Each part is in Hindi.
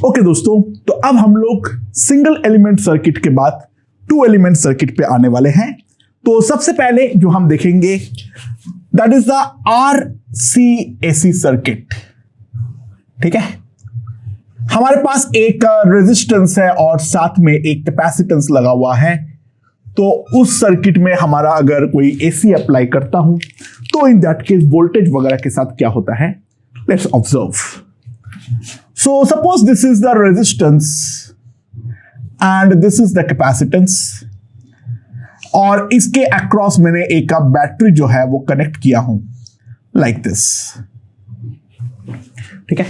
ओके दोस्तों, तो अब हम लोग सिंगल एलिमेंट सर्किट के बाद टू एलिमेंट सर्किट पे आने वाले हैं। तो सबसे पहले जो हम देखेंगे that is the RCAC circuit. ठीक है, हमारे पास एक रेजिस्टेंस है और साथ में एक कैपेसिटेंस लगा हुआ है। तो उस सर्किट में हमारा अगर कोई AC अप्लाई करता हूं तो इन दैट केस वोल्टेज वगैरह के साथ क्या होता है, let's observe. So suppose this is the resistance and this is the capacitance, और इसके अक्रॉस मैंने एक बैटरी जो है वो कनेक्ट किया हूं लाइक दिस। ठीक है,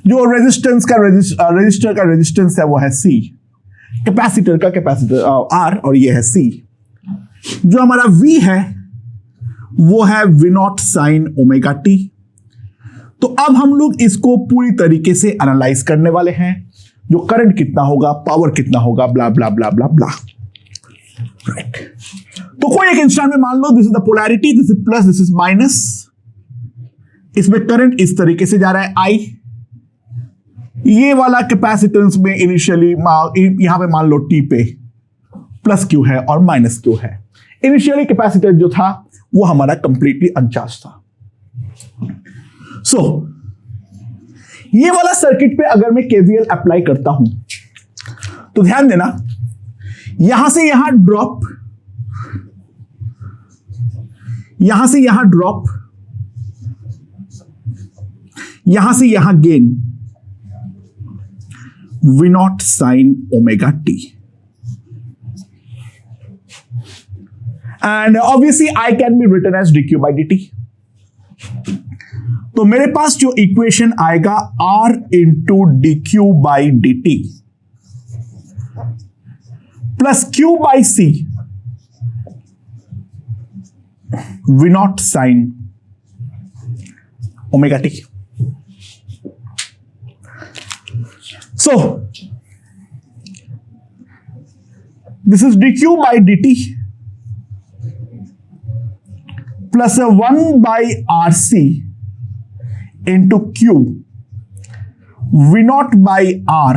जो रेजिस्टेंस का रजिस्टर का रेजिस्टेंस है वो है C, कैपेसिटर का कैपेसिटर R, और ये है C। जो हमारा V है वो है V0 sin ओमेगा t। तो अब हम लोग इसको पूरी तरीके से एनालाइज करने वाले हैं, जो करंट कितना होगा, पावर कितना होगा, ब्ला ब्ला ब्ला ब्ला ब्ला। राइट, तो कोई एक इंस्टेंट में मान लो this is the polarity, this is plus, this is minus. इसमें करंट इस तरीके से जा रहा है I। ये वाला कैपेसिटेंस में इनिशियली यहां पे मान लो T पे प्लस Q है और माइनस Q है। इनिशियली कैपेसिटर जो था वो हमारा कंप्लीटली अनचार्ज था। सो ये वाला सर्किट पे अगर मैं KVL अप्लाई करता हूं तो ध्यान देना, यहां से यहां ड्रॉप, यहां से यहां ड्रॉप, यहां से यहां gain, V0 sin omega t, and obviously I can be written as dq by dt। तो मेरे पास जो इक्वेशन आएगा R into dq by dt plus Q by C V0 sin omega t। So this is dq by dt plus 1 by RC into Q V0 by R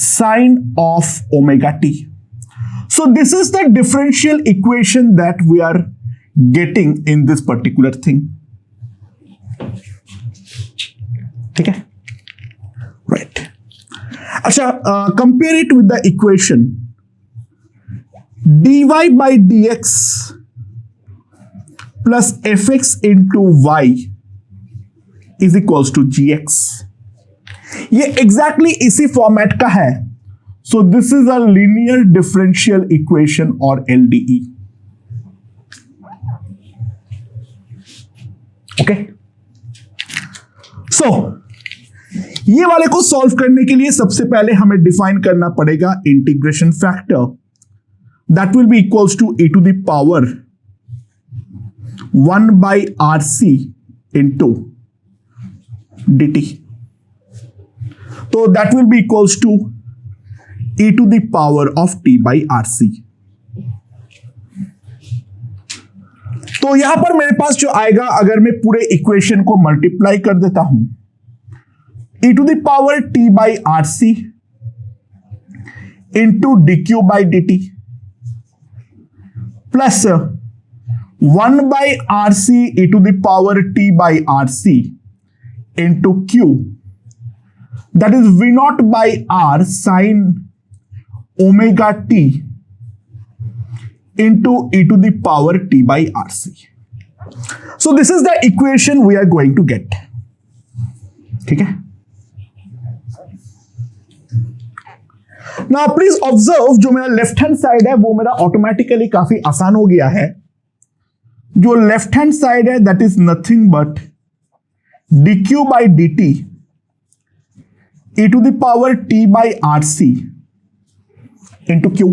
sin of omega t। So this is the differential equation that we are getting in this particular thing। ठीक है, right। अच्छा, compare it with the equation dy by dx plus fx into y is equals to gx। ये exactly इसी फॉर्मेट का है। So this is a linear differential equation or LDE। Okay, so ये वाले को सॉल्व करने के लिए सबसे पहले हमें डिफाइन करना पड़ेगा integration factor, that will be equals to e to the power 1 by RC into dt। तो that will be equals to e to the power of t by RC। तो यहां पर मेरे पास जो आएगा, अगर मैं पूरे इक्वेशन को मल्टीप्लाई कर देता हूं, e to the power t by RC into dq by dt plus 1 by RC e to the power t by RC into Q, that is V0 by R sin omega t into e to the power t by RC। So this is the equation we are going to get। ठीक है, Now please observe, जो मेरा लेफ्ट हैंड साइड है वो मेरा ऑटोमेटिकली काफी आसान हो गया है। जो लेफ्ट हैंड साइड है that is nothing but dq by dt e to the power t by RC into Q,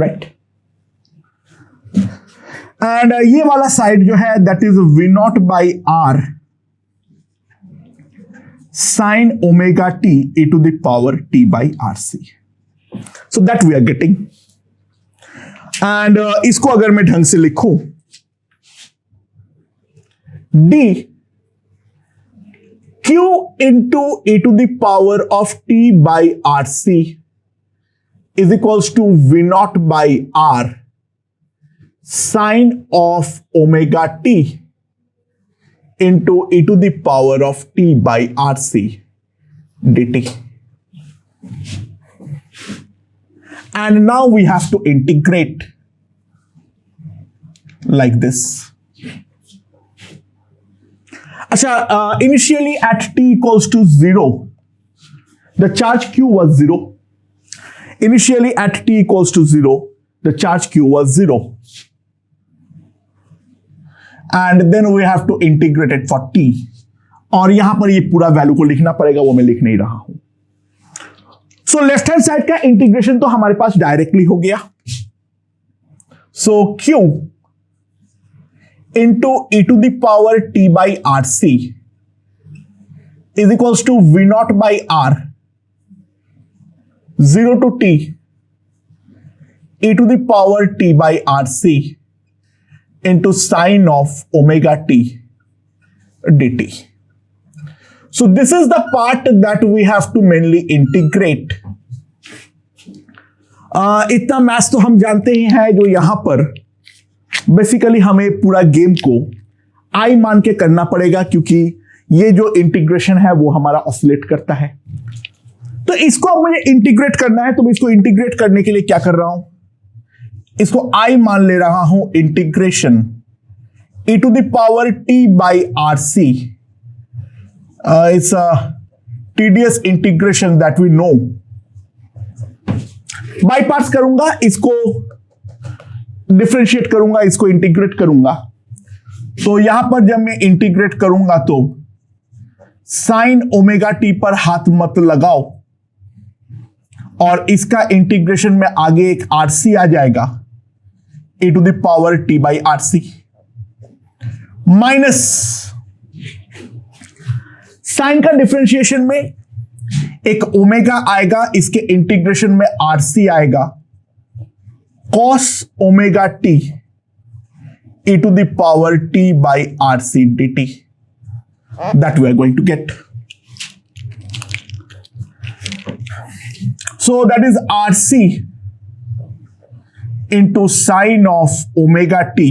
right? And ये वाला साइड जो है that is V0 by R sin omega t e to the power t by RC। So that we are getting। and इसको अगर मैं ढंग से लिखूं, d Q into e to the power of t by RC is equals to V naught by R sine of omega t into e to the power of t by RC dt. And now we have to integrate like this. Initially at t equals to 0, the charge q was 0. Initially at t equals to 0, the charge q was 0. And then we have to integrate it for t. और यहां पर ये पूरा वैल्यू को लिखना पड़ेगा, वो मैं लिख नहीं रहा हूं. सो लेफ्ट हैंड साइड का इंटीग्रेशन तो हमारे पास डायरेक्टली हो गया. सो q into e to the power t by RC is equals to V naught by R 0 to t e to the power t by RC into sine of omega t dt. So this is the part that we have to mainly integrate. इतना मैथ्स तो हम जानते ही हैं. जो यहां पर बेसिकली हमें पूरा गेम को आई मान के करना पड़ेगा, क्योंकि ये जो इंटीग्रेशन है वो हमारा ऑसिलेट करता है. तो इसको अब मुझे इंटीग्रेट करना है, तो मैं इसको इंटीग्रेट करने के लिए क्या कर रहा हूं, इसको आई मान ले रहा हूं. Integration e to the power t by RC. It's a tedious integration that we know. By parts करूंगा, इसको डिफरेंशिएट करूंगा, इसको इंटीग्रेट करूंगा. तो यहां पर जब मैं इंटीग्रेट करूंगा तो साइन ओमेगा टी पर हाथ मत लगाओ, और इसका इंटीग्रेशन में आगे एक RC आ जाएगा e to the power t by RC minus sine का डिफरेंशिएशन में एक ओमेगा आएगा, इसके इंटीग्रेशन में RC आएगा cos omega t e to the power t by RC dt that we are going to get. So that is RC into sine of omega t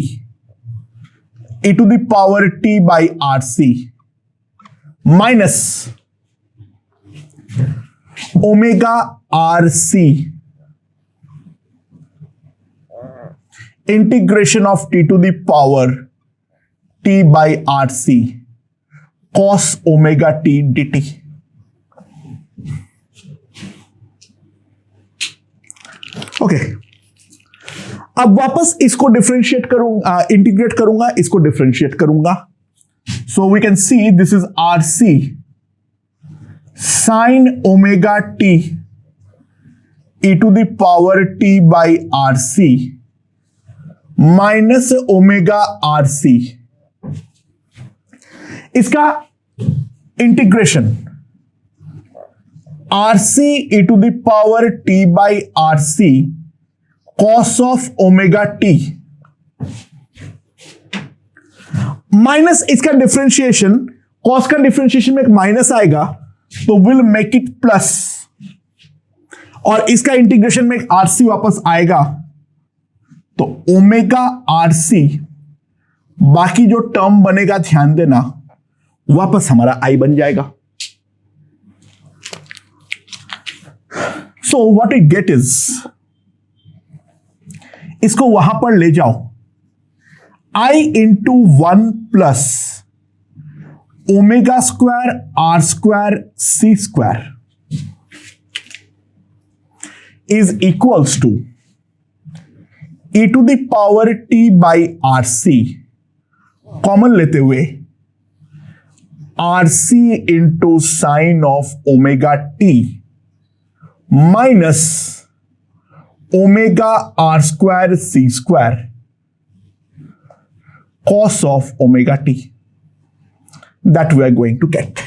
e to the power t by RC minus omega RC integration of t to the power t by RC cos omega t dt. Okay, अब वापस इसको डिफरेंशिएट करूंगा, इंटीग्रेट करूंगा, इसको डिफरेंशिएट करूंगा. So we can see this is RC sin omega t e to the power t by RC minus omega RC. इसका integration RC e to the power t by RC cos of omega t minus इसका डिफरेंशिएशन. कॉस का डिफरेंशिएशन में एक माइनस आएगा, तो विल मेक इट प्लस, और इसका इंटीग्रेशन में एक RC वापस आएगा, तो ओमेगा RC बाकी जो टर्म बनेगा ध्यान देना, वापस हमारा आई बन जाएगा. So what we get is, इसको वहां पर ले जाओ, I into 1 plus omega square R square C square is equals to e to the power t by RC. Common लेते हुए RC into sine of omega t minus omega R square C square cos of omega t that we are going to get.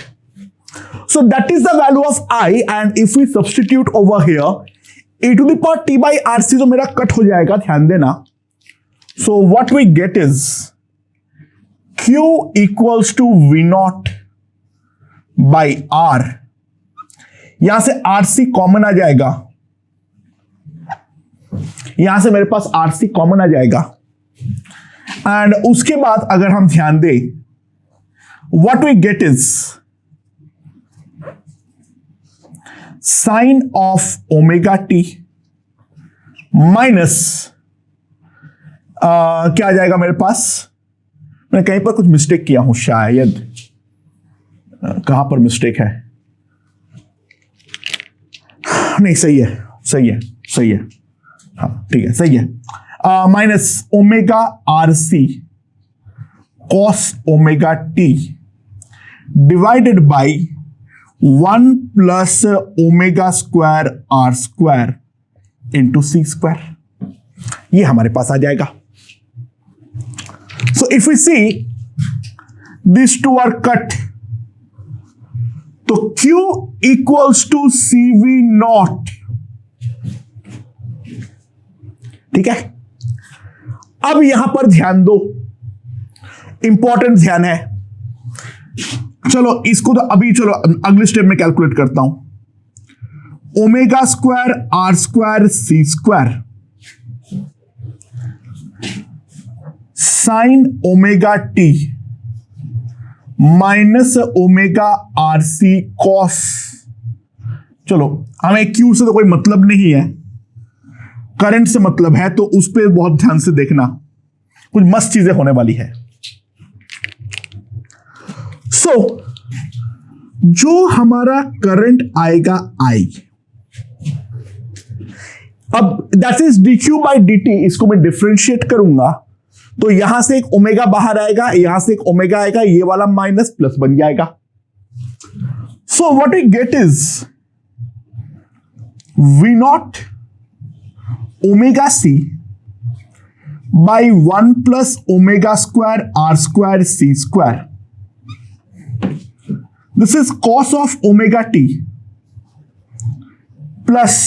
So that is the value of I, and if we substitute over here e to the power t by RC तो मेरा कट हो जाएगा, ध्यान देना. So what we get is Q equals to V naught by R, यहां से आरसी कॉमन आ जाएगा, यहां से मेरे पास आरसी कॉमन आ जाएगा। एंड उसके बाद अगर हम ध्यान दें, what we get is sine of omega t minus क्या आ जाएगा मेरे पास, मैं कहीं पर कुछ मिस्टेक किया हूं शायद, कहां पर मिस्टेक है, नहीं सही है, सही है, सही है, हाँ ठीक है, सही है। Minus omega R C cos omega t divided by 1 plus omega square R square into C square, ये हमारे पास आ जाएगा। So if you see this two are cut, तो Q equals to CV naught, ठीक है। अब यहां पर ध्यान दो, इंपॉर्टेंट ध्यान है। चलो इसको तो अभी, चलो अगले स्टेप में कैलकुलेट करता हूं। Omega square R square C square sine omega t minus omega R C cos, चलो हमें क्यू से तो कोई मतलब नहीं है, करंट से मतलब है, तो उस पर बहुत ध्यान से देखना, कुछ मस्त चीजें होने वाली है। सो जो हमारा करंट आएगा आई, अब that is D Q by D T, इसको मैं डिफरेंशिएट करूंगा तो यहां से एक ओमेगा बाहर आएगा, यहां से एक ओमेगा आएगा, ये वाला माइनस प्लस बन जाएगा। So what we get is V naught omega C by 1 plus omega square R square C square, this is cos of omega t plus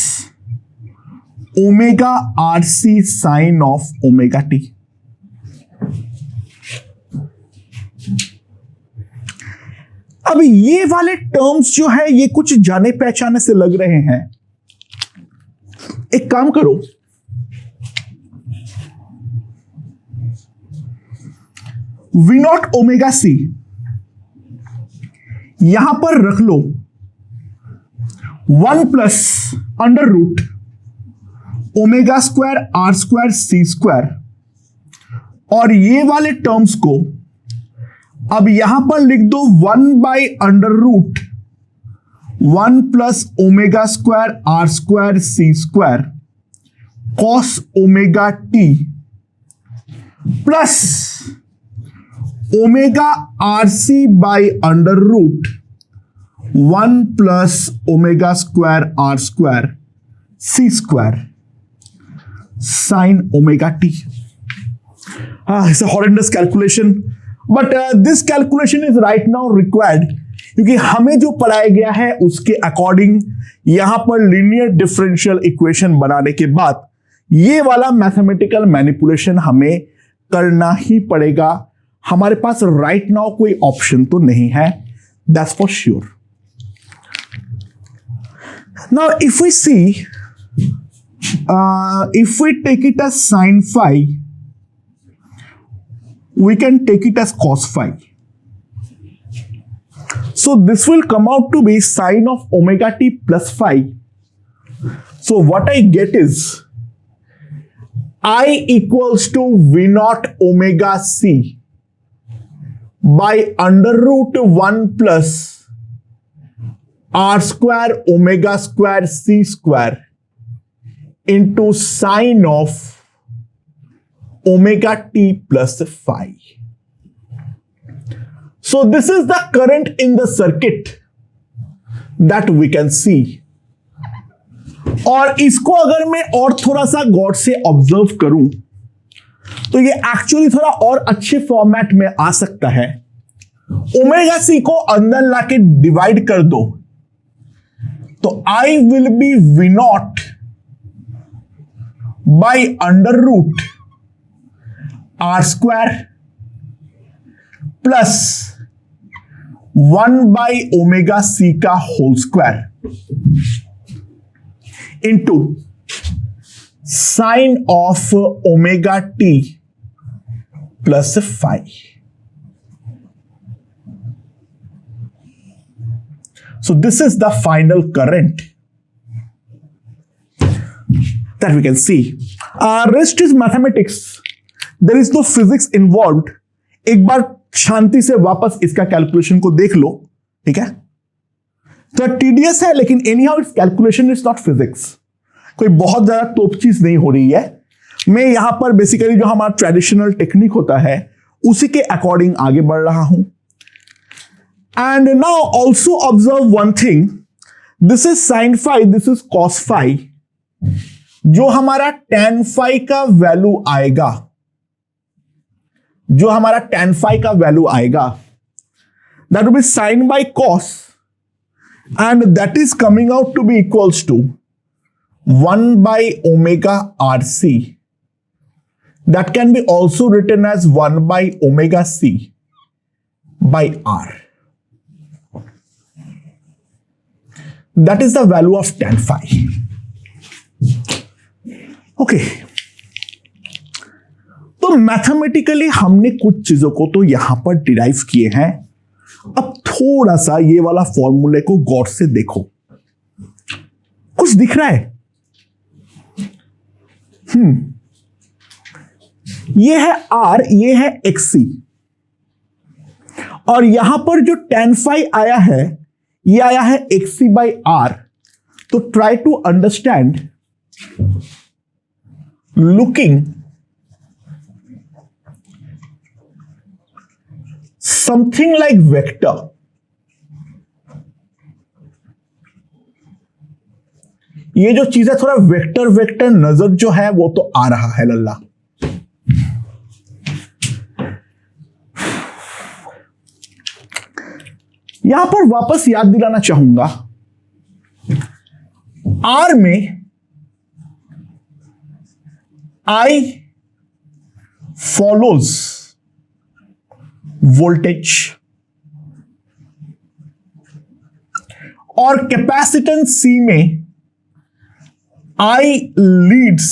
omega R C sine of omega t. अब ये वाले टर्म्स जो है ये कुछ जाने पहचाने से लग रहे हैं, एक काम करो, वी नॉट ओमेगा सी यहां पर रख लो 1 plus under root omega square R square C square, और ये वाले टर्म्स को अब यहां पर लिख दो 1 by under root 1 plus omega square R square C square cos omega t plus omega R C by under root 1 plus omega square R square C square sine omega t. It's a horrendous calculation, but this calculation is right now required, क्योंकि हमें जो पढ़ाया गया है उसके अकॉर्डिंग यहां पर लीनियर डिफरेंशियल इक्वेशन बनाने के बाद ये वाला मैथमेटिकल मैनिपुलेशन हमें करना ही पड़ेगा। हमारे पास राइट नाउ कोई ऑप्शन तो नहीं है, that's for sure. Now if we see, if we take it as sin phi, we can take it as cos phi. So this will come out to be sine of omega t plus phi. So what I get is I equals to V naught omega c by under root 1 plus r square omega square c square into sine of omega t plus phi. So this is the current in the circuit that we can see. और इसको अगर मैं और थोड़ा सा गौर से ऑब्जर्व करूं तो ये एक्चुअली थोड़ा और अच्छे फॉर्मेट में आ सकता है। ओमेगा सी को अंदर लाके डिवाइड कर दो तो I will be V naught by under root r square plus 1/ω_c का whole square into sine of ω_t plus phi. So this is the final current that we can see. Rest is mathematics. There is no physics involved. एक बार शांति से वापस इसका कैलकुलेशन को देख लो, ठीक है? तो टीडीएस है, लेकिन any how it's calculation is not physics. कोई बहुत ज्यादा तोप चीज नहीं हो रही है. मैं यहां पर बेसिकली जो हमारा ट्रेडिशनल टेक्निक होता है उसी के अकॉर्डिंग आगे बढ़ रहा हूं. And now also observe one thing. This is sin phi, this is cos phi. जो हमारा tan phi का वैल्यू आएगा, जो हमारा tan phi का वैल्यू आएगा, that will be sin by cos, and that is coming out to be equals to 1/ω_RC. That can be also written as 1/ω_c by R. That is the value of tan phi. Okay. तो मैथमेटिकली हमने कुछ चीजों को तो यहां पर डिराइव किए हैं. अब थोड़ा सा ये वाला फॉर्मूले को गौर से देखो. कुछ दिख रहा है? ये है R, ये है XC, और यहां पर जो tan phi आया है ये आया है XC by R. तो try to understand looking something like vector. ये जो चीज है थोड़ा वेक्टर वेक्टर नजर जो है वो तो आ रहा है लल्ला. यहां पर वापस याद दिलाना चाहूंगा, आर में आई फॉलोज वोल्टेज और कैपेसिटेंस सी में I leads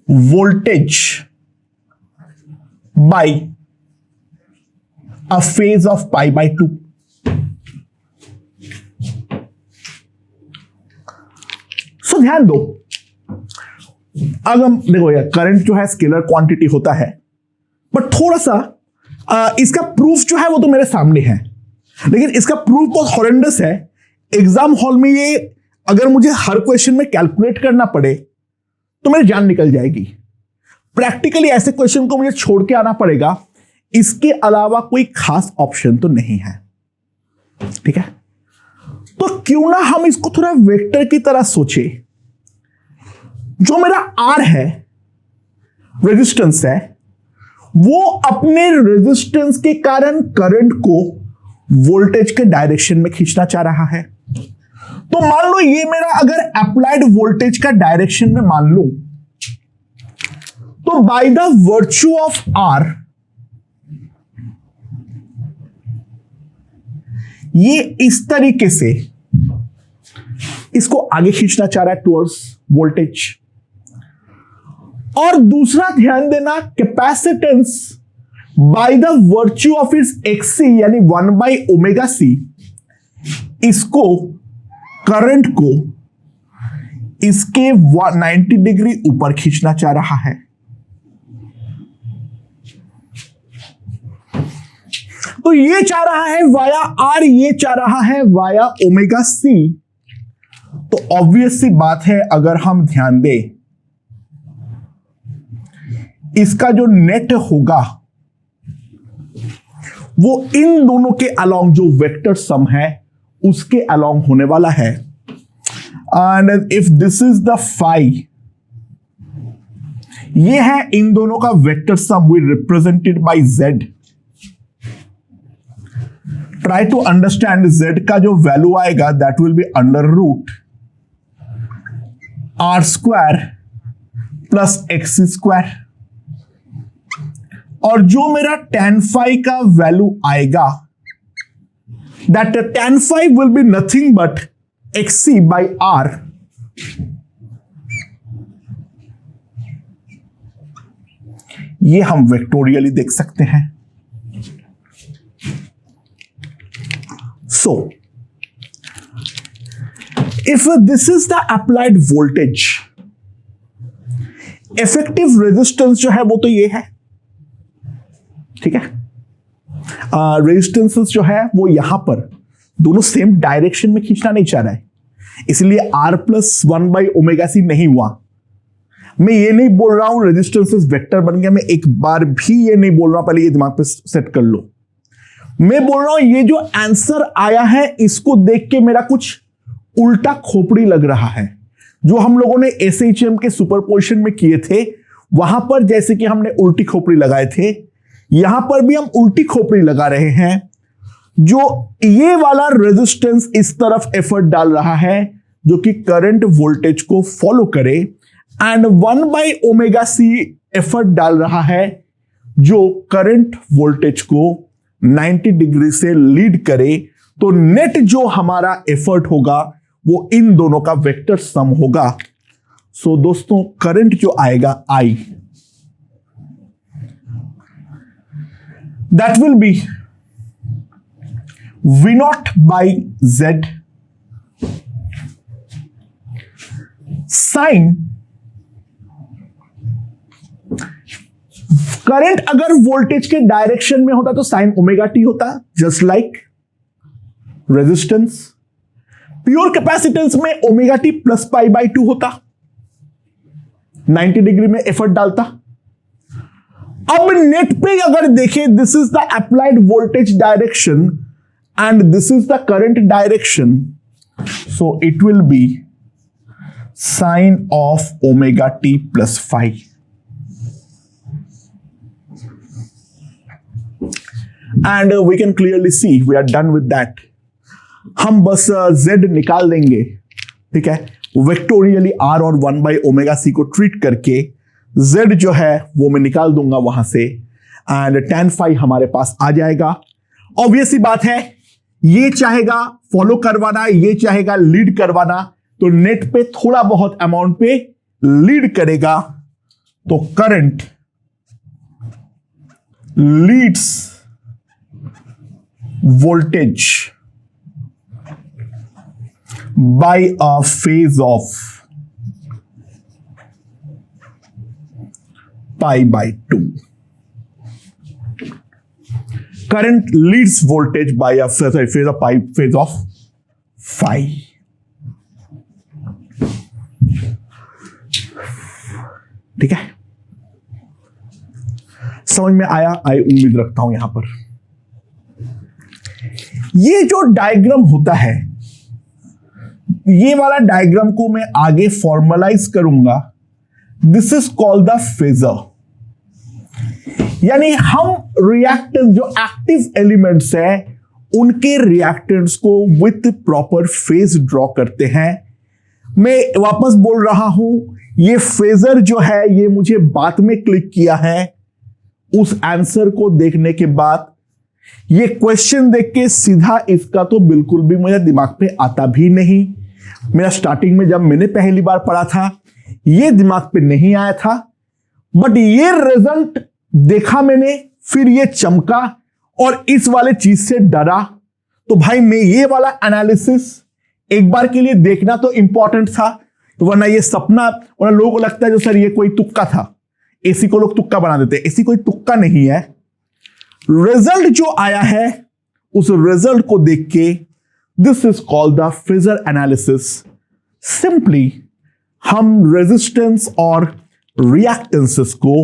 voltage by a phase of π/2. So ध्यान दो, अगर देखो यार करंट जो है स्केलर क्वांटिटी होता है, बट थोड़ा सा इसका प्रूफ जो है वो तो मेरे सामने है, लेकिन इसका प्रूफ बहुत हॉरेंडस है. एग्जाम हॉल में ये अगर मुझे हर क्वेश्चन में कैलकुलेट करना पड़े तो मेरी जान निकल जाएगी. प्रैक्टिकली ऐसे क्वेश्चन को मुझे छोड़ के आना पड़ेगा. इसके अलावा कोई खास ऑप्शन तो नहीं है, ठीक है? तो क्यों ना हम इसको थोड़ा वेक्टर की तरह सोचे. जो मेरा आर है, रेजिस्टेंस है, वो अपने रेजिस्टेंस के कारण करंट को वोल्टेज के डायरेक्शन में खींचना चाह रहा है. तो मान लो ये मेरा अगर अप्लाइड वोल्टेज का डायरेक्शन में मान लो, तो by the virtue of R ये इस तरीके से इसको आगे खींचना चाह रहा है टुवर्ड्स वोल्टेज. और दूसरा ध्यान देना, capacitance bye the virtue of its XC यानी 1/ω_c इसको करंट को इसके 90 डिग्री ऊपर खींचना चाह रहा है. तो ये चाह रहा है वाया आर, ये चाह रहा है वाया ω_c. तो ऑब्वियस सी बात है, अगर हम ध्यान दें, इसका जो नेट होगा वो इन दोनों के अलोंग जो वेक्टर सम है उसके अलोंग होने वाला है. And if this is the phi, ये है इन दोनों का vector sum we represented by Z. Try to understand Z का जो वैल्यू आएगा that will B √R² plus XC². और जो मेरा tan phi का वैल्यू आएगा that tan phi will be nothing but xc by r ये हम वेक्टोरियली देख सकते हैं. So if this is the applied voltage, effective resistance जो है वो तो ये है. ठीक है, रेजिस्टेंसेस जो है वो यहां पर दोनों सेम डायरेक्शन में खींचना नहीं चाह रहा है, इसलिए r plus 1 by omega C नहीं हुआ. मैं ये नहीं बोल रहा हूं रेजिस्टेंसेस वेक्टर बन गया, मैं एक बार भी ये नहीं बोल रहा हूं, पहले ये दिमाग पे सेट कर लो. मैं बोल रहा हूं ये जो आंसर आया है इसको देख के मेरा कुछ उल्टा खोपड़ी लग रहा है. जो हम लोगों ने एसएचएम के सुपरपोजिशन में किए थे वहां पर जैसे कि हमने उल्टी खोपड़ी लगाए थे, यहां पर भी हम उल्टी खोपड़ी लगा रहे हैं. जो ये वाला रेजिस्टेंस इस तरफ एफर्ट डाल रहा है जो कि करंट वोल्टेज को फॉलो करे, and 1 by omega C effort डाल रहा है जो करंट वोल्टेज को 90 डिग्री से लीड करे. तो नेट जो हमारा एफर्ट होगा वो इन दोनों का वेक्टर सम होगा. सो दोस्तों करंट जो आएगा I, that will be V naught by Z sin. Current अगर वोल्टेज के डायरेक्शन में होता तो साइन ओमेगा टी होता, just like resistance. Pure capacitance में omega t plus pi by 2 होता, 90 डिग्री में एफर्ट डालता. अब नेट पे अगर देखें, this is the applied voltage direction and this is the current direction, so it will be sine of omega t plus five. And we can clearly see we are done with that. हम बस z निकाल देंगे. ठीक है, वेक्टोरियली r और 1 बाई ओमेगा सी को ट्रीट करके z जो है वो मैं निकाल दूंगा वहां से, एंड tan फाई हमारे पास आ जाएगा. ऑब्वियस सी बात है, ये चाहेगा फॉलो करवाना, ये चाहेगा लीड करवाना, तो नेट पे थोड़ा बहुत अमाउंट पे लीड करेगा. तो current leads voltage by a phase of pi by 2. Current leads voltage by a phase of pi, phase of phi. ठीक है, समझ में आया? आई उम्मीद रखता हूं. यहां पर ये जो डायग्राम होता है, ये वाला डायग्राम को मैं आगे फॉर्मलाइज करूंगा. This is called the phasor. यानी हम रिएक्टेंस जो एक्टिव एलिमेंट्स है उनके रिएक्टेंस को विथ प्रॉपर फेज ड्रॉ करते हैं. मैं वापस बोल रहा हूं, ये फेजर जो है ये मुझे बाद में क्लिक किया है. उस आंसर को देखने के बाद ये क्वेश्चन देख के सीधा इसका तो बिल्कुल भी मेरे दिमाग पे आता भी नहीं. मेरा स्टार्टिंग में जब मैंने पहली बार पढ़ा था ये दिमाग पे नहीं आया था, बट ये रिजल्ट देखा मैंने, फिर ये चमका और इस वाले चीज से डरा. तो भाई मैं ये वाला एनालिसिस एक बार के लिए देखना तो इंपॉर्टेंट था, वरना ये सपना, वरना लोगों को लगता है जो सर ये कोई तुक्का था. एसी को लोग तुक्का बना देते हैं, एसी कोई तुक्का नहीं है. रिजल्ट जो आया है उस रिजल्ट को देख के this is called the phasor analysis. Simply हम रेजिस्टेंस और रिएक्टेंसेस को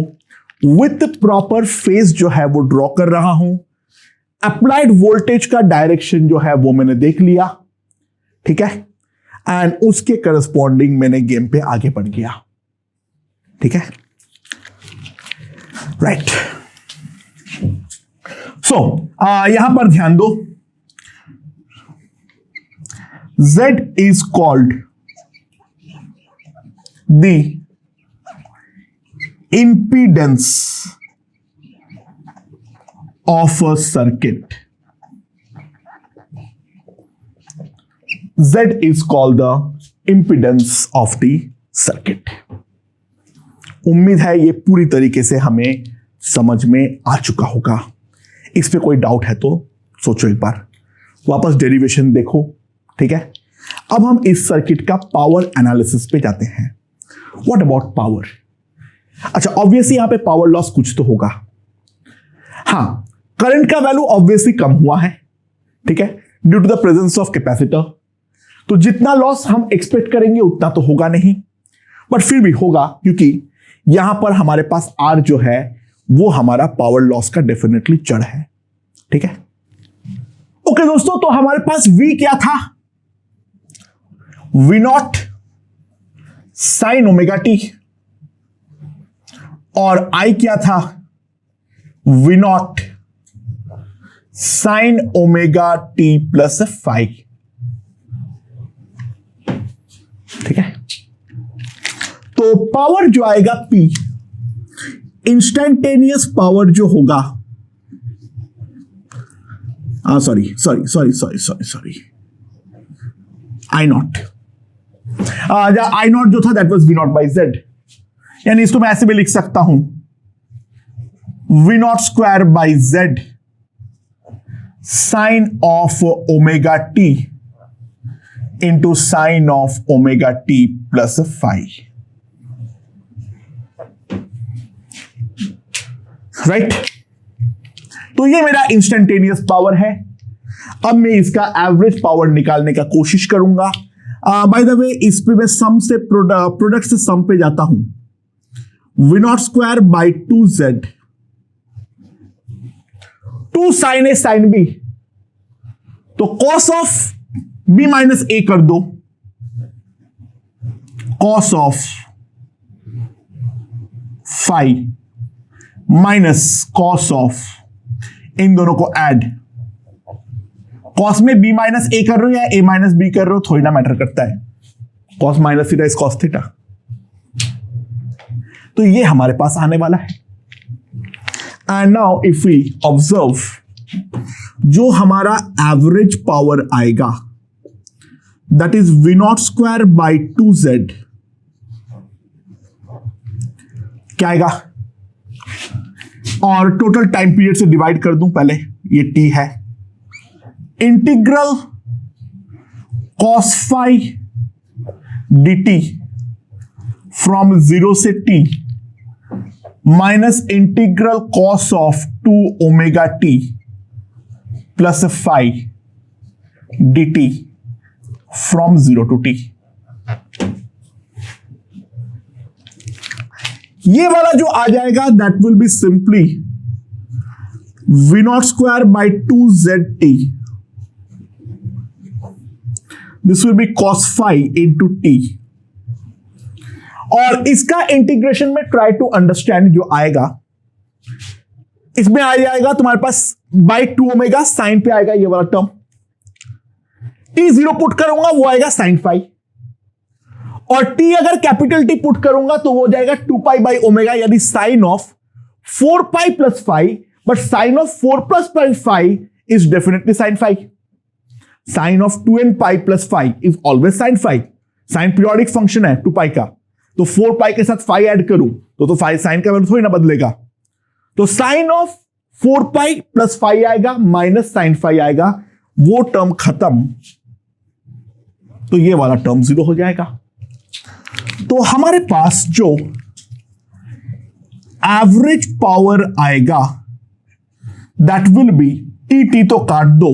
विथ प्रॉपर फेज जो है वो ड्रॉ कर रहा हूं. अप्लाइड वोल्टेज का डायरेक्शन जो है वो मैंने देख लिया. ठीक है, एंड उसके करस्पॉन्डिंग मैंने गेम पे आगे बढ़ गया. ठीक है, राइट. सो यहां पर ध्यान दो, Z is called the impedance of a circuit. Z is called the impedance of the circuit. उम्मीद है ये पूरी तरीके से हमें समझ में आ चुका होगा। इस पे कोई डाउट है तो सोचो एक बार, वापस डेरिवेशन देखो, ठीक है। अब हम इस सर्किट का पावर एनालिसिस पे जाते हैं। What about power? अच्छा, ऑब्वियसली यहां पे पावर लॉस कुछ तो होगा। हाँ, करंट का वैल्यू ऑब्वियसली कम हुआ है, ठीक है, due to the presence of capacitor. तो जितना लॉस हम एक्सपेक्ट करेंगे उतना तो होगा नहीं, बट फिर भी होगा, क्योंकि यहां पर हमारे पास आर जो है वो हमारा पावर लॉस का डेफिनेटली जड़ है, ठीक है। ओके दोस्तों, तो हमारे पास V क्या था? V0 साइन ओमेगा टी, और I क्या था? V0 sign omega t plus five, ठीक है। तो पावर जो आएगा P, इंस्टेंटेनियस पावर जो होगा, सॉरी I0, I0 जो था that was V0 by Z, यानी इसको मैं ऐसे भी लिख सकता हूं V0 square by Z sine of omega t into sine of omega t plus five, right. तो ये मेरा इंस्टेंटेनियस पावर है। अब मैं इसका एवरेज पावर निकालने का कोशिश करूंगा। बाय द वे, इस पे मैं सम से प्रोडक्ट से सम पे जाता हूं। V0 square by 2Z, 2 sine A sine B, तो cos of B minus A कर दो, cos of five minus cos of, इन दोनों को ऐड, कॉस में बी माइनस ए कर रहे हो या ए माइनस बी कर रहे हो थोड़ी ना मैटर करता है, cos minus theta is cos theta. तो ये हमारे पास आने वाला है। And now if we observe, जो हमारा एवरेज पावर आएगा that is V0 square by 2Z, क्या आएगा? और टोटल टाइम पीरियड से डिवाइड कर दूं पहले, ये T है, integral cos five dt from 0 से T minus integral cos of 2 omega t plus 5 dt from 0 to T। ये वाला जो आ जाएगा that will be simply V0 square by 2ZT, this will B cos five into T, और इसका इंटीग्रेशन में ट्राई टू अंडरस्टैंड जो आएगा, इसमें आ जाएगा तुम्हारे पास बाई 2 ओमेगा, साइन पे आएगा ये वाला टर्म, T 0 पुट करूंगा वो आएगा साइन फाइव, और T अगर कैपिटल T पुट करूंगा तो वो हो जाएगा 2 पाई बाई ओमेगा, यानी sine of 4 pi plus 5, but sine of 4 plus 5 is definitely sine 5, sine of 2n pi plus 5 is always sine 5, sine periodic function है 2 पाई का, तो 4 पाई के साथ 5 ऐड करूं तो 5 साइन का वैल्यू थोड़ी ना बदलेगा, तो साइन ऑफ 4 पाई प्लस 5 आएगा माइनस साइन 5 आएगा, वो टर्म खत्म, तो ये वाला टर्म 0 हो जाएगा। तो हमारे पास जो एवरेज पावर आएगा दैट विल बी T तो काट दो,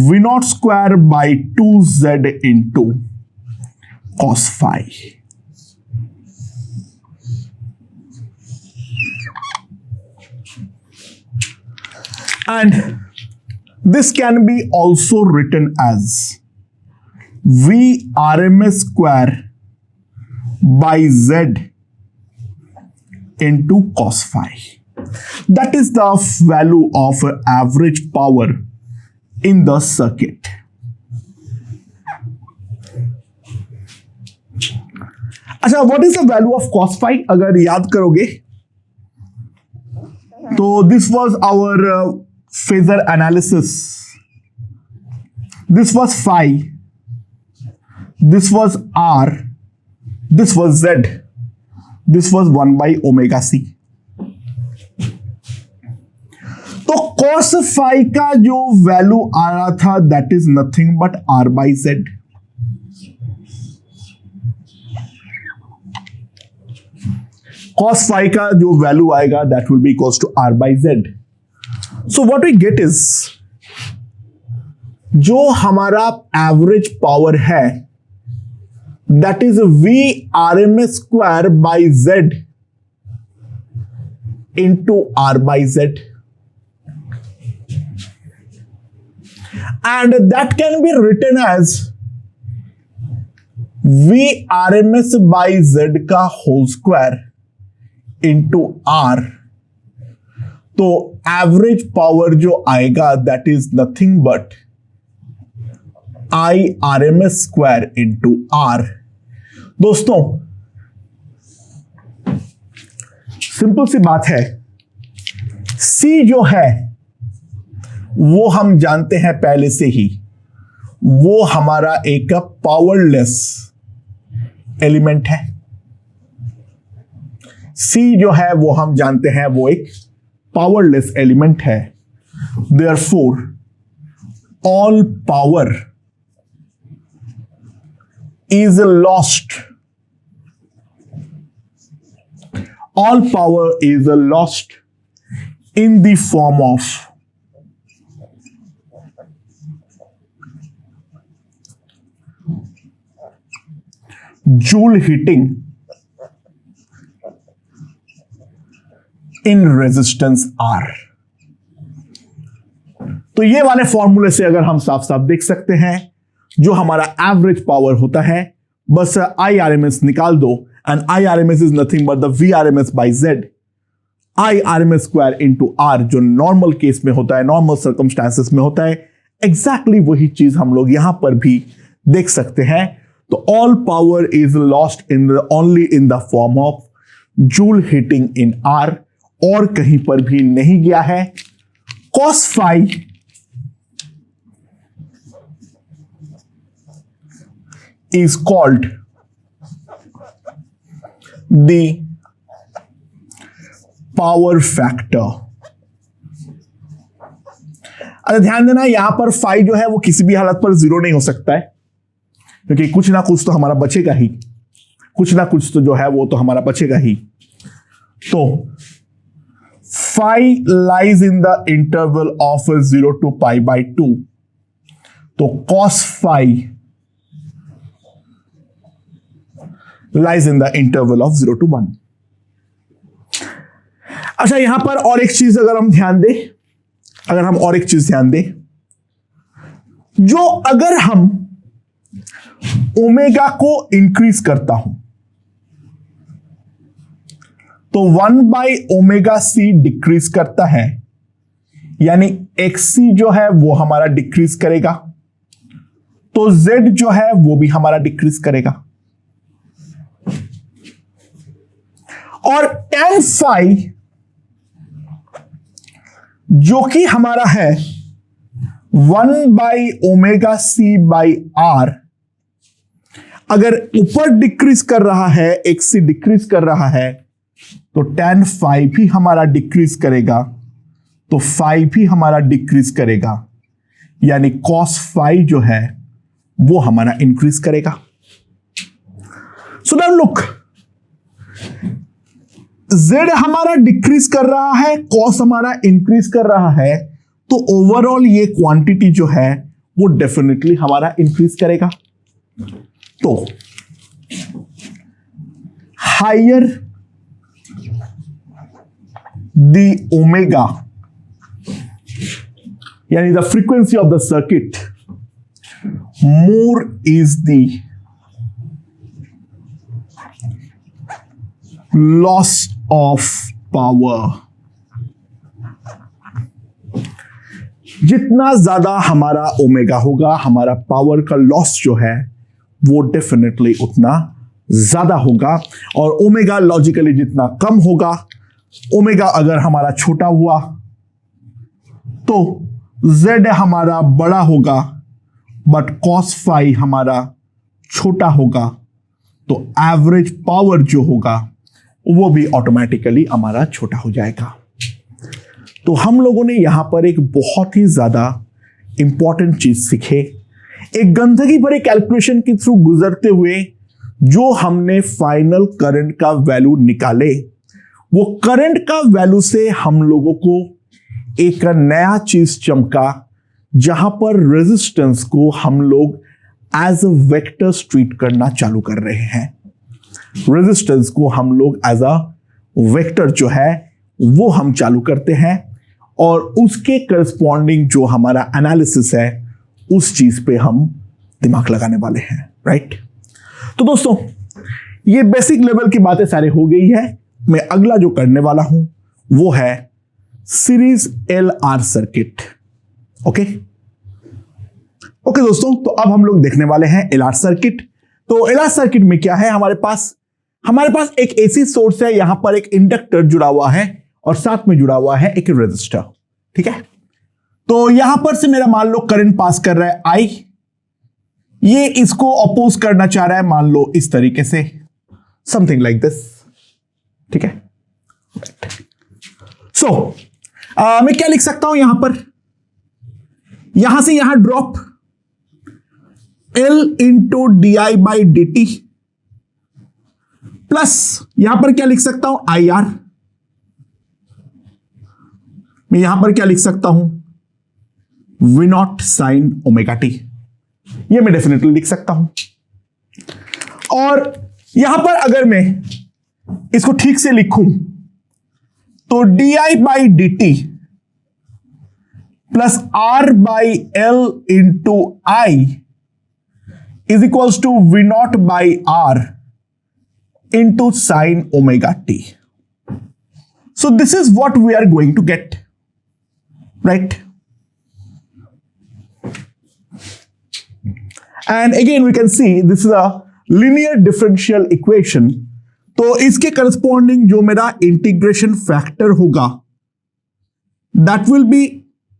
V0 square by 2Z into cos five, and this can be also written as VRMS square by Z into cos phi. That is the value of average power in the circuit. अच्छा, what is the value of cos phi? अगर याद करोगे तो this was our phasor analysis this was phi, this was r, this was z, this was 1 by omega c. तो cos phi का जो वैल्यू आ रहा था that is nothing but r by z. cos phi का जो वैल्यू आएगा that will be equals to r by z. So what we get is जो हमारा एवरेज पावर है that is v RMS square by z into r by z. And that can be written as V RMS by Z का होल स्क्वायर इंटू R. तो एवरेज पावर जो आएगा that is nothing but I RMS square into R. दोस्तों सिंपल सी बात है, C जो है वो हम जानते हैं पहले से ही, वो हमारा एक पावरलेस एलिमेंट है. C जो है वो हम जानते हैं वो एक पावरलेस एलिमेंट है. Therefore all power is lost. All power is lost in the form of joule heating in resistance R. तो ये वाले फॉर्मूले से अगर हम साफ साफ देख सकते हैं जो हमारा एवरेज पावर होता है बस I RMS निकाल दो and I RMS is nothing but the V RMS by Z I RMS square into R जो नॉर्मल केस में होता है, नॉर्मल सर्कमस्टांसेस में होता है. एग्जैक्टली वही चीज हम लोग यहां पर भी देख सकते हैं. तो all power is lost in only in the form of joule heating in R, और कहीं पर भी नहीं गया है. cos phi is called the power factor. अरे ध्यान देना यहां पर phi जो है वो किसी भी हालत पर जीरो नहीं हो सकता है, क्योंकि कुछ ना कुछ तो हमारा बचेगा ही, कुछ ना कुछ तो जो है वो तो हमारा बचेगा ही. तो phi lies in the interval of 0 to pi by 2. तो cos phi lies in the interval of 0 to 1. अच्छा यहां पर और एक चीज अगर हम ध्यान दें, अगर हम और एक चीज ध्यान दें, जो अगर हम ओमेगा को इंक्रीज करता हूं तो 1 बाई ओमेगा सी डिक्रीज करता है, यानी XC जो है वो हमारा डिक्रीज करेगा, तो Z जो है वो भी हमारा डिक्रीज करेगा. और tan phi जो कि हमारा है 1 by omega C by R, अगर ऊपर डिक्रीज कर रहा है, XC डिक्रीज कर रहा है, तो tan phi भी हमारा डिक्रीज करेगा, तो phi भी हमारा डिक्रीज करेगा, यानी cos phi जो है वो हमारा इंक्रीज करेगा. सो नाउ लुक, Z हमारा डिक्रीज कर रहा है, cos हमारा इंक्रीज कर रहा है, तो ओवरऑल ये क्वांटिटी जो है वो डेफिनेटली हमारा इंक्रीज करेगा. तो हायर द ओमेगा, यानी the frequency of the circuit, more is the loss of power. जितना ज्यादा हमारा ओमेगा होगा, हमारा पावर का लॉस जो है वो डेफिनेटली उतना ज्यादा होगा. और ओमेगा लॉजिकली जितना कम होगा, ओमेगा अगर हमारा छोटा हुआ तो Z हमारा बड़ा होगा, बट cos phi हमारा छोटा होगा, तो एवरेज पावर जो होगा वो भी ऑटोमेटिकली हमारा छोटा हो जाएगा। तो हम लोगों ने यहां पर एक बहुत ही ज्यादा इंपॉर्टेंट चीज सीखे। एक गंदगी भरे कैलकुलेशन के थ्रू गुजरते हुए जो हमने फाइनल करंट का वैल्यू निकाले, वो करंट का वैल्यू से हम लोगों को एक नया चीज चमका, जहां पर रेजिस्टेंस को हम लोग एज अ वेक्टर ट्रीट करना चालू कर रहे हैं। रेजिस्टेंस को हम लोग एज अ वेक्टर जो है वो हम चालू करते हैं, और उसके करस्पॉन्डिंग जो हमारा एनालिसिस है उस चीज पे हम दिमाग लगाने वाले हैं, राइट। तो दोस्तों, ये बेसिक लेवल की बातें सारे हो गई है। मैं अगला जो करने वाला हूं वो है सीरीज LR सर्किट। ओके दोस्तों, तो अब हम लोग देखने वाले हैं LR सर्किट। तो LR सर्किट में क्या है, हमारे पास एक AC सोर्स है, यहां पर एक इंडक्टर जुड़ा हुआ है और साथ में जुड़ा हुआ है एक रेजिस्टर। ठीक है, तो यहां पर से मेरा मान लो करंट पास कर रहा है I, ये इसको अपोज करना चाह रहा है, मान लो इस तरीके से, समथिंग लाइक दिस। ठीक है, सो मैं क्या लिख सकता हूं यहां पर, यहां से यहां drop L into DI/dt plus यहां पर क्या लिख सकता हूं IR, मैं यहां पर क्या लिख सकता हूं V0 sin ओमेगा t, ये मैं डेफिनेटली लिख सकता हूं। और यहां पर अगर मैं इसको ठीक से लिखूं तो DI/dt plus R/L into I is equals to V0/R into sine omega t। So this is what we are going to get, right? And again we can see this is a linear differential equation. तो इसके करस्पॉन्डिंग जो मेरा इंटीग्रेशन फैक्टर होगा that will be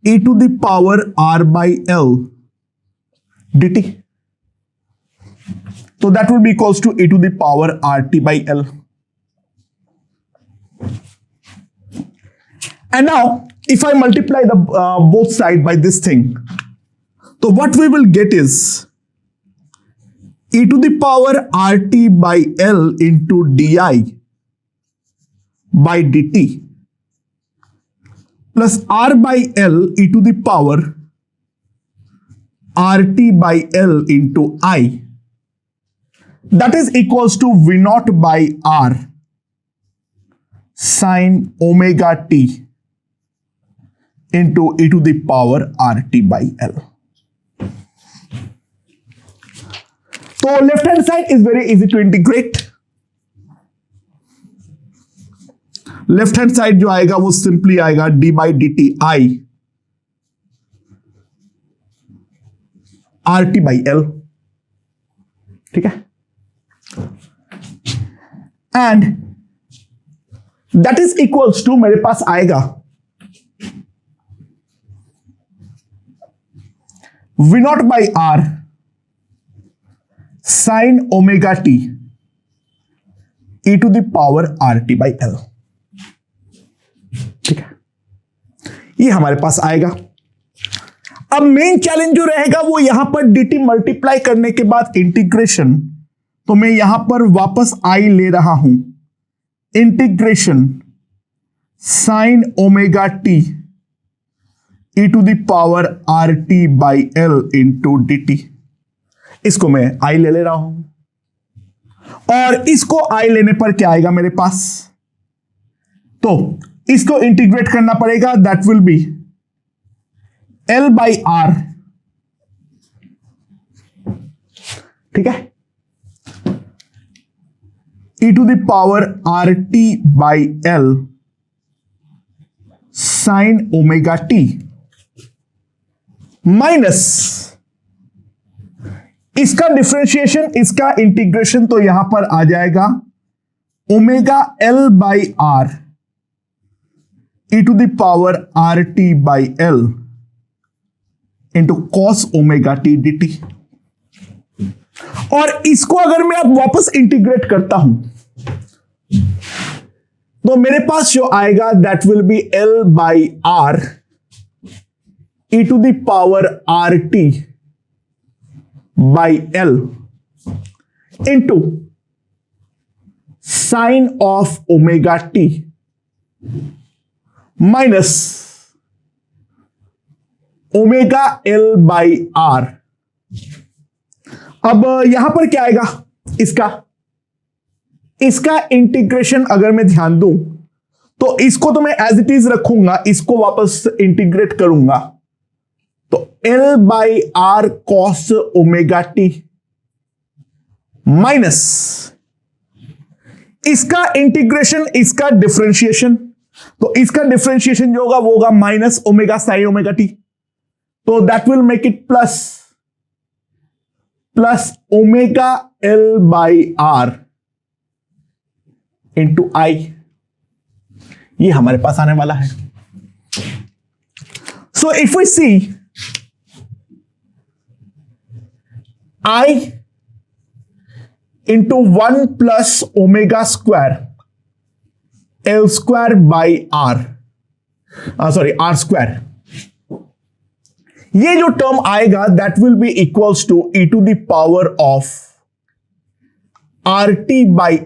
e to the power R/L dt. So that will be equals to e to the power RT/L. And now if I multiply the both side by this thing, so what we will get is e to the power RT/L into DI/dt plus R/L e to the power RT/L into I, that is equals to V0/R sin omega t into e to the power RT/L. So left hand side is very easy to integrate. Left hand side जो आएगा वो सिंपली आएगा d/dt I RT/L। ठीक है, and that is equals to मेरे पास आएगा V0/R sine omega t e to the power RT/L। ठीक है, ये हमारे पास आएगा। अब मेन चैलेंज जो रहेगा वो यहां पर dt मल्टीप्लाई करने के बाद इंटीग्रेशन, तो मैं यहां पर वापस I ले रहा हूं, integration sine omega t e to the power RT/L into dt। इसको मैं I ले रहा हूं, और इसको I लेने पर क्या आएगा मेरे पास, तो इसको इंटीग्रेट करना पड़ेगा, दैट विल बी L/R। ठीक है, e to the power RT/L sine omega t minus इसका डिफरेंशिएशन, इसका इंटीग्रेशन, तो यहां पर आ जाएगा omega L/R e to the power RT/L into cos omega t d t. और इसको अगर मैं अब वापस इंटीग्रेट करता हूं तो मेरे पास जो आएगा that will be L by R e to the power R t by L into sine of omega t minus omega L by R. अब यहां पर क्या आएगा इसका इंटीग्रेशन अगर मैं ध्यान दूं तो इसको तो मैं एज इट इज रखूंगा, इसको वापस इंटीग्रेट करूंगा तो L by R cos omega t minus इसका इंटीग्रेशन, इसका डिफरेंशिएशन, तो इसका डिफरेंशिएशन जो होगा वो होगा minus omega sine omega t, तो that will make it plus omega L by R into I. ये हमारे पास आने वाला है। So if we see I into 1 plus omega square L square by R, sorry R square, ये जो टर्म आएगा that will be equals to e to the power of R t by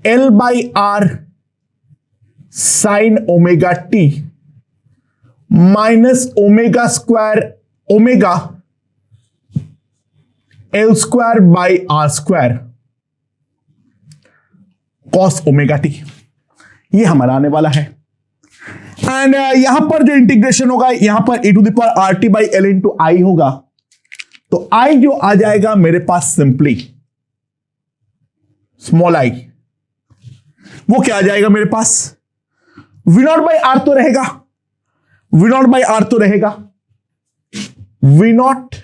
L by R sine omega t minus omega square omega L square by R square cos omega t. ये हमारा आने वाला है। एंड यहां पर जो इंटीग्रेशन होगा यहां पर e to the power R t by L into I होगा, तो आई जो आ जाएगा मेरे पास सिंपली स्मॉल आई, वो क्या आ जाएगा मेरे पास वी नॉट बाई आर तो रहेगा, वी नॉट बाई आर तो रहेगा, V naught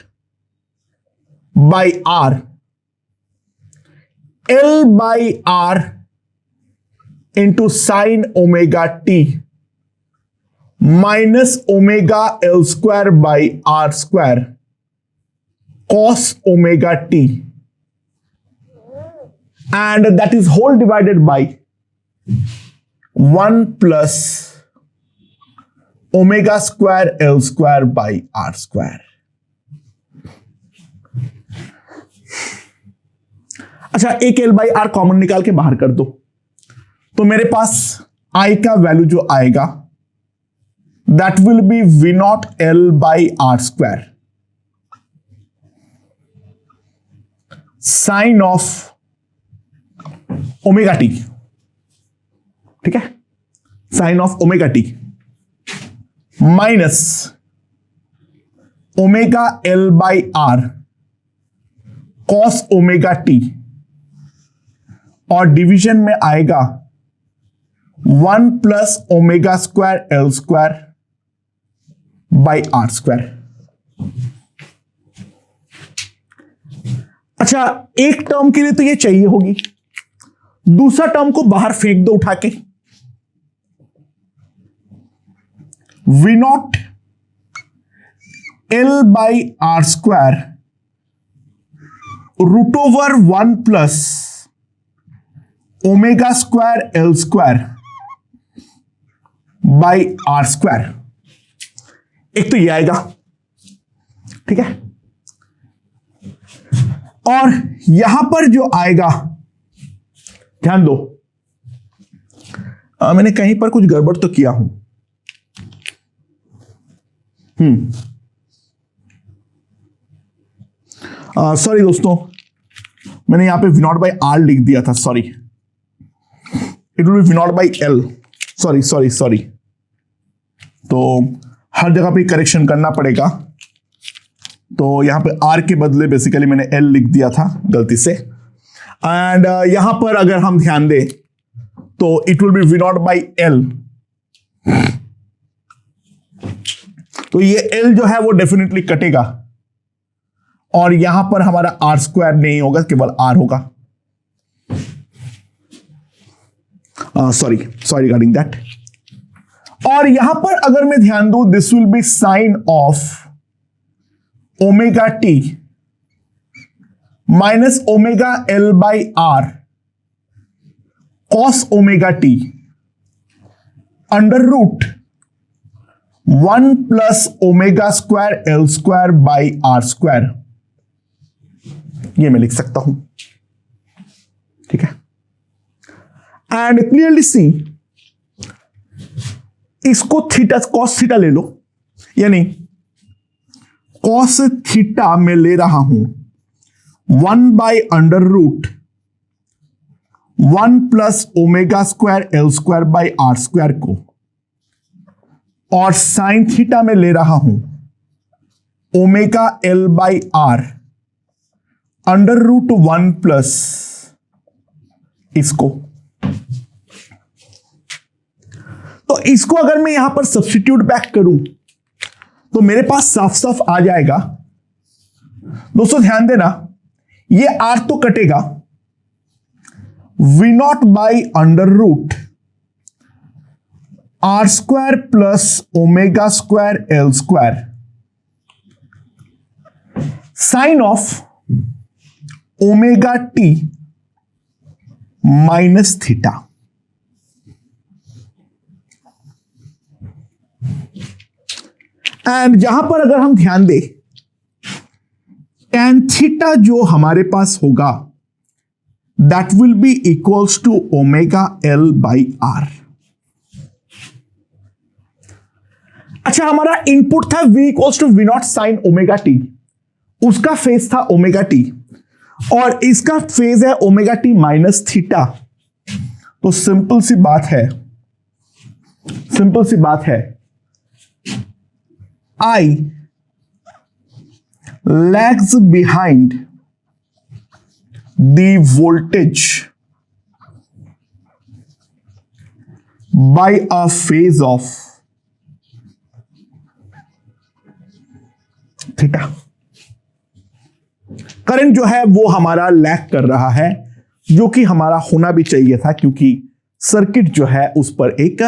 by R L by R into sine omega t minus omega L square by R square cos omega t, and that is whole divided by 1 plus omega square L square by R square. अच्छा, एक एल बाई आर कॉमन निकाल के बाहर कर दो तो मेरे पास आई का वैल्यू जो आएगा that will be V naught L by R square sine of omega t, ठीक है, sine of omega t minus omega L by R cos omega t, और डिवीजन में आएगा 1 plus omega square L square by R square. अच्छा, एक टर्म के लिए तो ये चाहिए होगी, दूसरा टर्म को बाहर फेंक दो उठा के, V naught L by R square root over 1 plus omega square L square by R square. एक तो ये आएगा, ठीक है, और यहां पर जो आएगा ध्यान दो, मैंने कहीं पर कुछ गड़बड़ तो किया हूं, सॉरी दोस्तों, मैंने यहां पे वी नॉट बाई आर लिख दिया था, sorry, it will be V naught by L, sorry, तो हर जगह पे करेक्शन करना पड़ेगा, तो यहां पे आर के बदले बेसिकली मैंने एल लिख दिया था गलती से, एंड यहां पर अगर हम ध्यान दें तो it will be V naught by L, तो ये एल जो है वो डेफिनेटली कटेगा और यहां पर हमारा आर स्क्वायर नहीं होगा, केवल आर होगा, सॉरी रिगार्डिंग दैट, और यहां पर अगर मैं ध्यान दूं, this will be sine of omega t minus omega L by R cos omega t under root 1 plus omega square L square by R square. ये मैं लिख सकता हूं, ठीक है। एंड क्लियरली सी, इसको थीटा कॉस थीटा ले लो, यानी कॉस थीटा में ले रहा हूं 1 by under root 1 plus omega square L square by R square को, और साइन थीटा में ले रहा हूं omega L by R under root 1 plus इसको। तो इसको अगर मैं यहां पर सब्स्टिट्यूट बैक करूं तो मेरे पास साफ साफ आ जाएगा। दोस्तों ध्यान देना, ये आर तो कटेगा, V naught by under root R square plus omega square L square sine of omega t minus theta. And जहां पर अगर हम ध्यान दें, tan थीटा जो हमारे पास होगा that will be equals to omega L by R. अच्छा, हमारा इनपुट था v equals to V naught sine omega t, उसका फेज था ओमेगा टी और इसका फेज है ओमेगा टी माइनस थीटा। तो सिंपल सी बात है I lags behind the voltage by a phase of theta. Current जो है वो हमारा लैग कर रहा है, जो कि हमारा होना भी चाहिए था, क्योंकि सर्किट जो है उस पर एक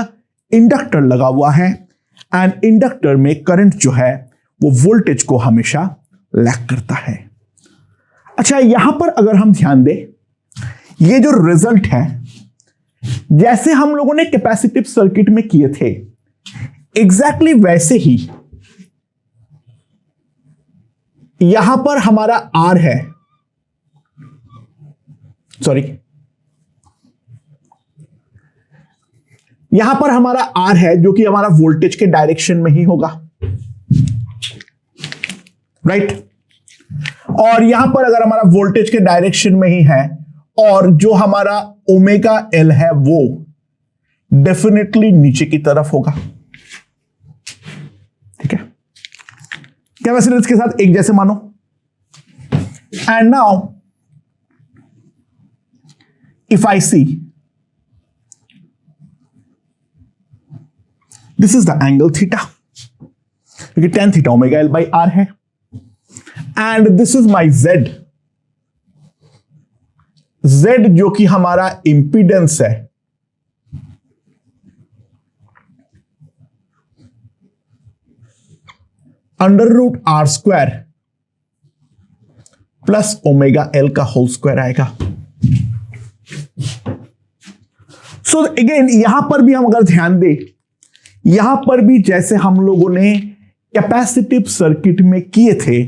इंडक्टर लगा हुआ है एंड इंडक्टर में करंट जो है वो वोल्टेज को हमेशा लैग करता है। अच्छा, यहां पर अगर हम ध्यान दें, ये जो रिजल्ट है जैसे हम लोगों ने कैपेसिटिव सर्किट में किए थे एग्जैक्टली वैसे ही यहां पर हमारा आर है, यहां पर हमारा आर है जो कि हमारा वोल्टेज के डायरेक्शन में ही होगा, राइट। और यहां पर अगर हमारा वोल्टेज के डायरेक्शन में ही है और जो हमारा ओमेगा एल है वो डेफिनेटली नीचे की तरफ होगा, ठीक है। कैपेसिटेंस के साथ एक जैसे मानो। And now if I see, this is the angle theta, क्योंकि tan theta omega L by R है, and this is my Z, Z जो कि हमारा इंपीडेंस है, under root R square plus omega L का होल स्क्वायर आएगा। सो अगेन यहां पर भी हम अगर ध्यान दें, यहां पर भी जैसे हम लोगों ने कैपेसिटिव सर्किट में किए थे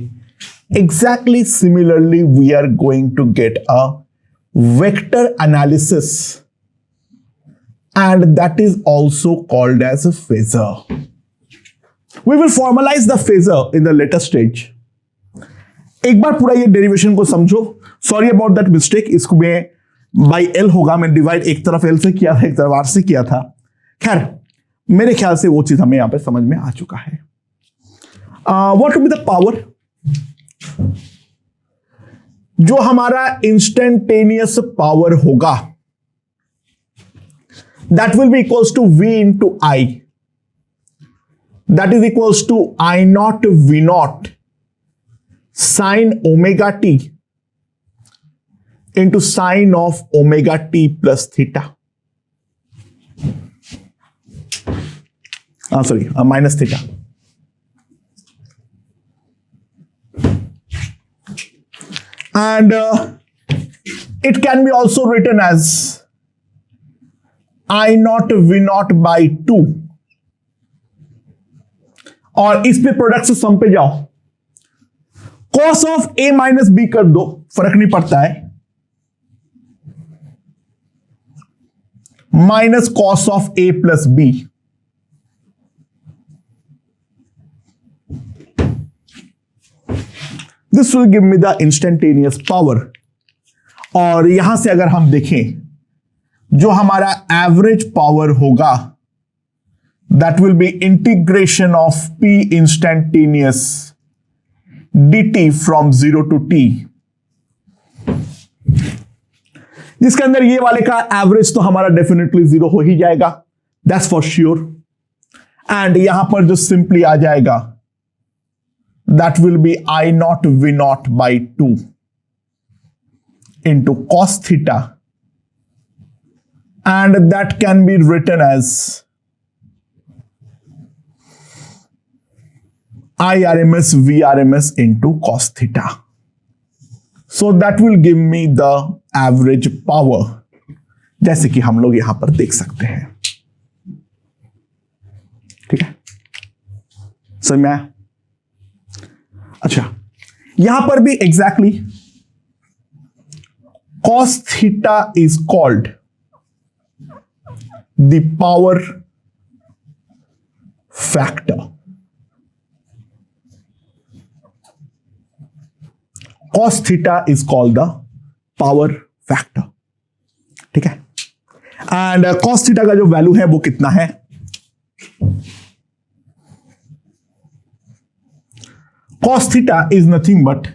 exactly similarly we are going to get a vector analysis and that is also called as a phasor. We will formalize the phasor in the later stage. एक बार पूरा ये डेरिवेशन को समझो। सॉरी अबाउट दैट मिस्टेक, इसको मैं बाई एल होगा, मैं डिवाइड एक तरफ एल से किया था एक तरफ आर से किया था। खैर मेरे ख्याल से वो चीज हमें यहां पे समझ में आ चुका है। What will be the power, जो हमारा इंस्टेंटेनियस पावर होगा that will be equals to V into I, that is equals to I naught V naught sine omega t into sine of omega t plus theta. sorry, minus theta. And it can be also written as I naught V naught by 2. और इस पे प्रोडक्ट से सम पे जाओ, cos of A minus B कर दो, फर्क नहीं पड़ता है, minus cos of A plus B. This will give me the instantaneous power. और यहां से अगर हम देखें, जो हमारा एवरेज पावर होगा, that will be integration of P instantaneous dt from 0 to t, जिसके अंदर ये वाले का एवरेज तो हमारा डेफिनेटली 0 हो ही जाएगा, दैट्स फॉर श्योर. एंड यहां पर जो सिंपली आ जाएगा, that will be I naught V naught by 2 into cos theta, and that can be written as IRMS VRMS into cos theta. So that will give me the average power, जैसे कि हम लोग यहां पर देख सकते हैं. ठीक है, समझ में आया? अच्छा, यहां पर भी exactly cos theta is called the power factor. Cos theta is called the power factor. ठीक है, एंड cos theta का जो वैल्यू है वो कितना है? Cos theta is nothing but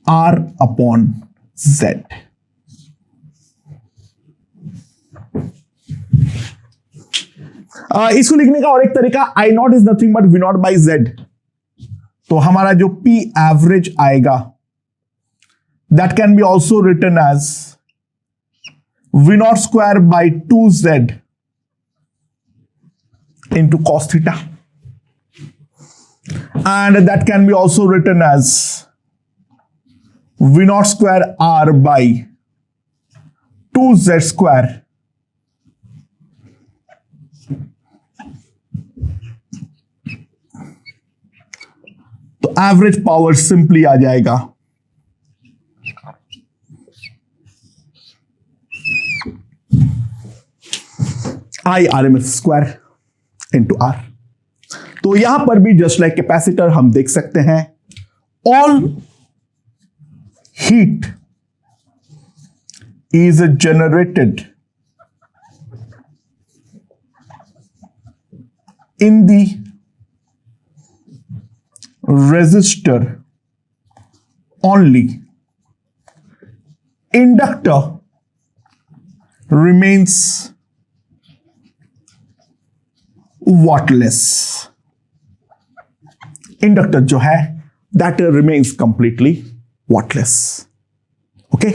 R upon Z. इसको लिखने का और एक तरीका, I naught is nothing but V naught by Z. तो हमारा जो P average आएगा, that can be also written as V naught square by 2Z into cos theta. And that can be also written as V naught square R by 2Z square तो एवरेज पावर सिंपली आ जाएगा IRMS स्क्वायर इंटू R. तो यहां पर भी जस्ट लाइक कैपेसिटर हम देख सकते हैं, all heat is generated in the resistor only. Inductor remains wattless. Inductor जो है that remains completely wattless. Okay.